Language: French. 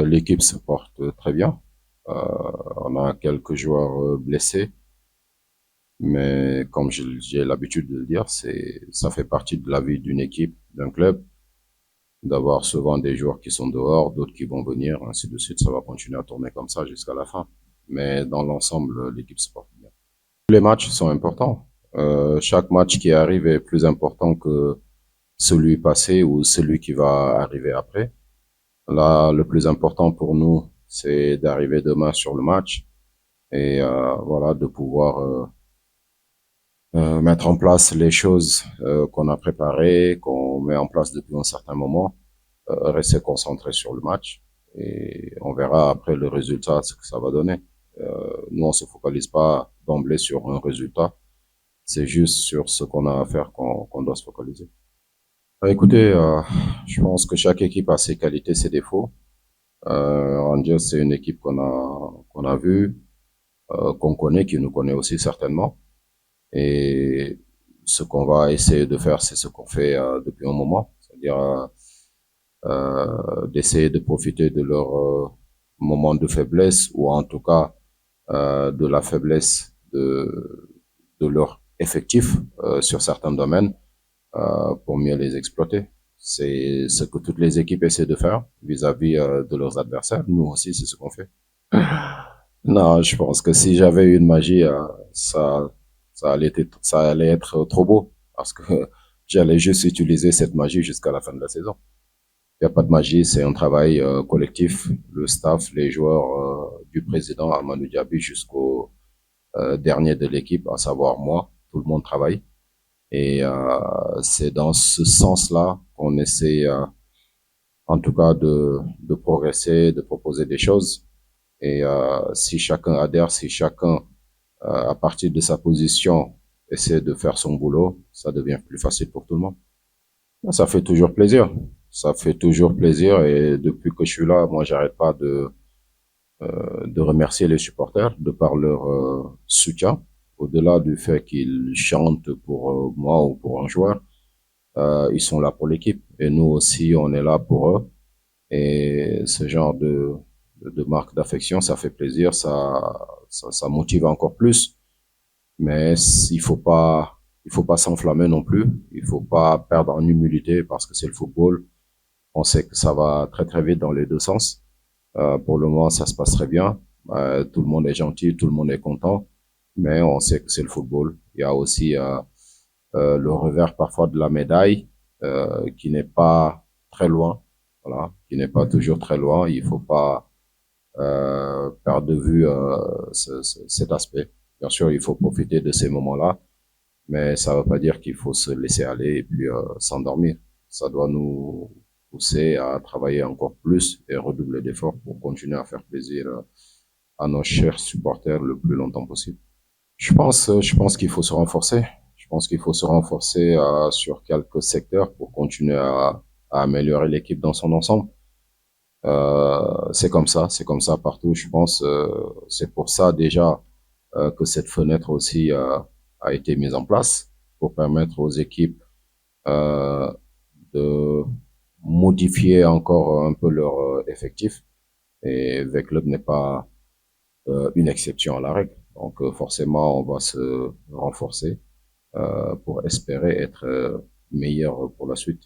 L'équipe se porte très bien. Euh, on a quelques joueurs blessés, mais comme j'ai l'habitude de le dire, ça fait partie de la vie d'une équipe, d'un club, d'avoir souvent des joueurs qui sont dehors, d'autres qui vont venir, ainsi de suite. Ça va continuer à tourner comme ça jusqu'à la fin. Mais dans l'ensemble, l'équipe se porte bien. Les matchs sont importants. Chaque match qui arrive est plus important que celui passé ou celui qui va arriver après. Là, le plus important pour nous, c'est d'arriver demain sur le match et voilà, de pouvoir mettre en place les choses qu'on a préparées, qu'on met en place depuis un certain moment, rester concentré sur le match et on verra après le résultat ce que ça va donner. Nous, on se focalise pas d'emblée sur un résultat, c'est juste sur ce qu'on a à faire qu'on doit se focaliser. Écoutez, je pense que chaque équipe a ses qualités, ses défauts. Rangers, c'est une équipe qu'on a vue, qu'on connaît, qui nous connaît aussi certainement. Et ce qu'on va essayer de faire, c'est ce qu'on fait depuis un moment, c'est-à-dire d'essayer de profiter de leur moment de faiblesse ou en tout cas de la faiblesse de leur effectif sur certains domaines pour mieux les exploiter. C'est ce que toutes les équipes essaient de faire vis-à-vis de leurs adversaires. Nous aussi, c'est ce qu'on fait. Non, je pense que si j'avais eu une magie, ça allait être trop beau parce que j'allais juste utiliser cette magie jusqu'à la fin de la saison. Il n'y a pas de magie, c'est un travail collectif. Le staff, les joueurs, du président Amadou Diaby jusqu'au dernier de l'équipe, à savoir moi, tout le monde travaille. Et c'est dans ce sens-là qu'on essaie, en tout cas, de progresser, de proposer des choses. Et si chacun adhère, si chacun, à partir de sa position, essaie de faire son boulot, ça devient plus facile pour tout le monde. Ça fait toujours plaisir. Ça fait toujours plaisir. Et depuis que je suis là, moi, j'arrête pas de remercier les supporters de par leur soutien. Au-delà du fait qu'ils chantent pour moi ou pour un joueur, ils sont là pour l'équipe. Et nous aussi, on est là pour eux. Et ce genre de marque d'affection, ça fait plaisir, ça motive encore plus. Mais il faut pas s'enflammer non plus. Il faut pas perdre en humilité parce que c'est le football. On sait que ça va très très vite dans les deux sens. Pour le moment, ça se passe très bien. Tout le monde est gentil, tout le monde est content. Mais on sait que c'est le football. Il y a aussi le revers parfois de la médaille qui n'est pas très loin. Voilà, qui n'est pas toujours très loin. Il faut pas perdre de vue cet aspect. Bien sûr, il faut profiter de ces moments-là, mais ça ne veut pas dire qu'il faut se laisser aller et puis s'endormir. Ça doit nous pousser à travailler encore plus et redoubler d'efforts pour continuer à faire plaisir à nos chers supporters le plus longtemps possible. Je pense qu'il faut se renforcer. Je pense qu'il faut se renforcer sur quelques secteurs pour continuer à améliorer l'équipe dans son ensemble. C'est comme ça partout. Je pense, c'est pour ça déjà que cette fenêtre aussi a été mise en place pour permettre aux équipes de modifier encore un peu leur effectif. Et V Club n'est pas une exception à la règle. Donc forcément, on va se renforcer pour espérer être meilleur pour la suite.